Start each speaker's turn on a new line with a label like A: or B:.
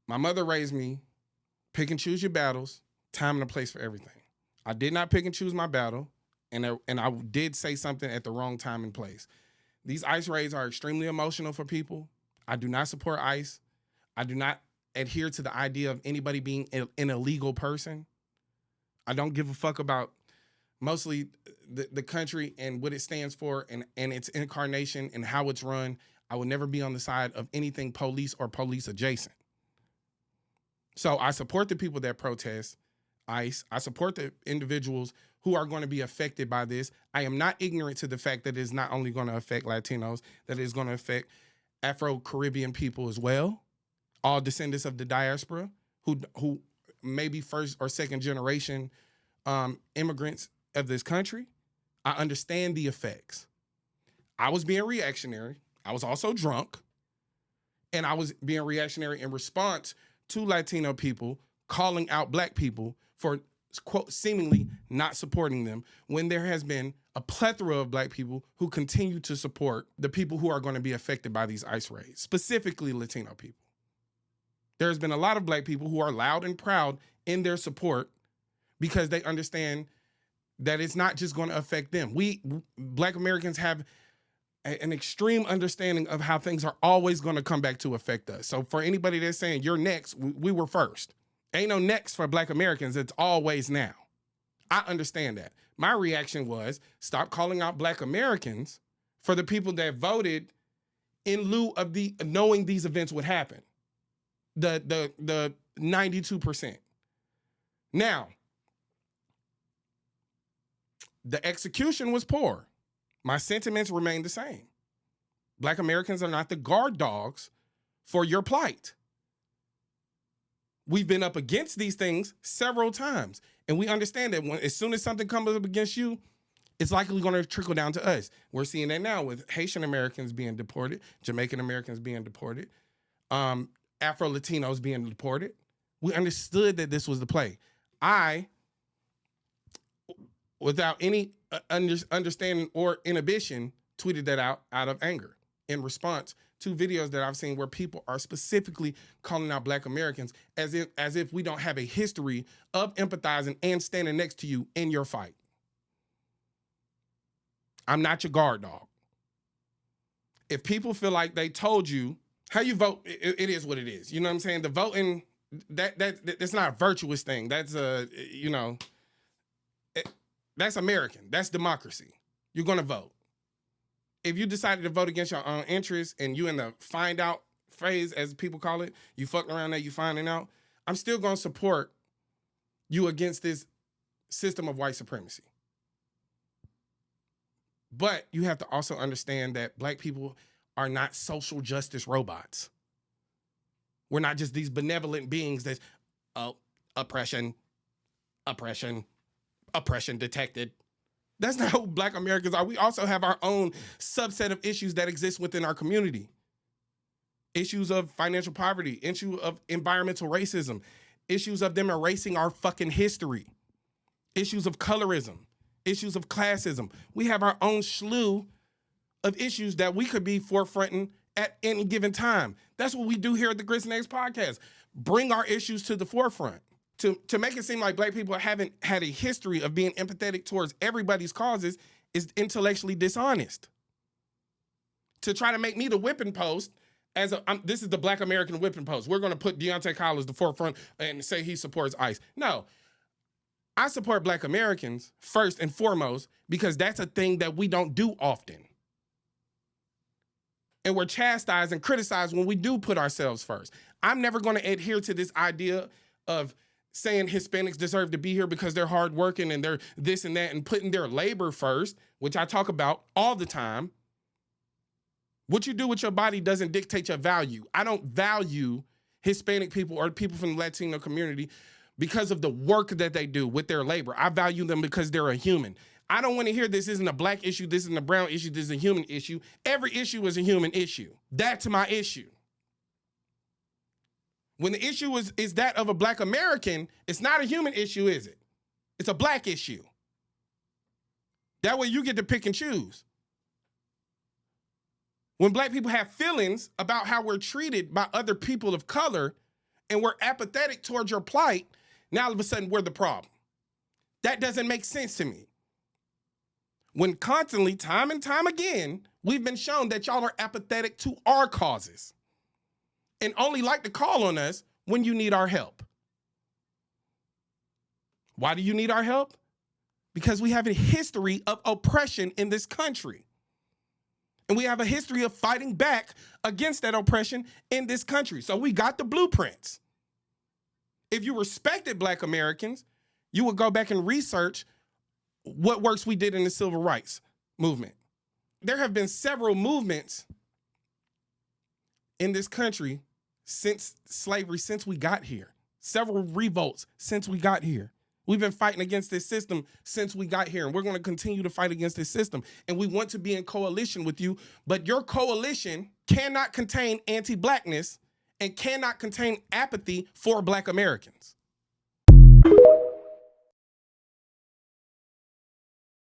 A: My mother raised me, pick and choose your battles, time and a place for everything. I did not pick and choose my battle, and I did say something at the wrong time and place. These ICE raids are extremely emotional for people. I do not support ICE. I do not adhere to the idea of anybody being an illegal person. I don't give a fuck about mostly the country and what it stands for and its incarnation and how it's run. I will never be on the side of anything police or police adjacent. So I support the people that protest ICE. I support the individuals who are going to be affected by this. I am not ignorant to the fact that it's not only going to affect Latinos, that it's going to affect Afro-Caribbean people as well, all descendants of the diaspora who may be first or second generation immigrants of this country. I understand the effects. I was being reactionary. I was also drunk. And I was being reactionary in response to Latino people calling out Black people for, quote, seemingly not supporting them when there has been a plethora of Black people who continue to support the people who are going to be affected by these ICE raids, specifically Latino people. There's been a lot of Black people who are loud and proud in their support because they understand that it's not just going to affect them. We, Black Americans, have an extreme understanding of how things are always going to come back to affect us. So for anybody that's saying you're next, we were first. Ain't no next for Black Americans. It's always now. I understand that. My reaction was stop calling out Black Americans for the people that voted in lieu of knowing these events would happen. The 92%. Now, the execution was poor. My sentiments remain the same. Black Americans are not the guard dogs for your plight. We've been up against these things several times, and we understand that as soon as something comes up against you, it's likely going to trickle down to us. We're seeing that now with Haitian Americans being deported, Jamaican Americans being deported, Afro-Latinos being deported. We understood that this was the play. I, without any understanding or inhibition, tweeted that out of anger in response to videos that I've seen where people are specifically calling out Black Americans as if we don't have a history of empathizing and standing next to you in your fight. I'm not your guard dog. If people feel like they told you how you vote, it is what it is. You know what I'm saying? The voting, that's not a virtuous thing. That's that's American. That's democracy. You're going to vote. If you decided to vote against your own interests and you in the find out phase, as people call it, you fucking around there, you finding out, I'm still going to support you against this system of white supremacy. But you have to also understand that Black people are not social justice robots. We're not just these benevolent beings that, oppression detected. That's not who Black Americans are. We also have our own subset of issues that exist within our community. Issues of financial poverty, issue of environmental racism, issues of them erasing our fucking history, issues of colorism, issues of classism. We have our own slew of issues that we could be forefronting at any given time. That's what we do here at the Grits and Eggs podcast. Bring our issues to the forefront. To make it seem like Black people haven't had a history of being empathetic towards everybody's causes is intellectually dishonest. To try to make me the whipping post this is the Black American whipping post. We're going to put Deante.kyle as the forefront and say he supports ICE. No, I support Black Americans first and foremost because that's a thing that we don't do often. And we're chastised and criticized when we do put ourselves first. I'm never going to adhere to this idea of saying Hispanics deserve to be here because they're hardworking and they're this and that and putting their labor first, which I talk about all the time. What you do with your body doesn't dictate your value. I don't value Hispanic people or people from the Latino community because of the work that they do with their labor. I value them because they're a human. I don't want to hear this isn't a Black issue, this isn't a brown issue, this is a human issue. Every issue is a human issue. That's my issue. When the issue is that of a Black American, it's not a human issue, is it? It's a Black issue. That way you get to pick and choose. When Black people have feelings about how we're treated by other people of color, and we're apathetic towards your plight, now all of a sudden we're the problem. That doesn't make sense to me. When constantly, time and time again, we've been shown that y'all are apathetic to our causes and only like to call on us when you need our help. Why do you need our help? Because we have a history of oppression in this country. And we have a history of fighting back against that oppression in this country. So we got the blueprints. If you respected Black Americans, you would go back and research what works we did in the civil rights movement. There have been several movements in this country since slavery, since we got here. Several revolts since we got here. We've been fighting against this system since we got here, and we're going to continue to fight against this system. And we want to be in coalition with you, but your coalition cannot contain anti-Blackness and cannot contain apathy for Black Americans.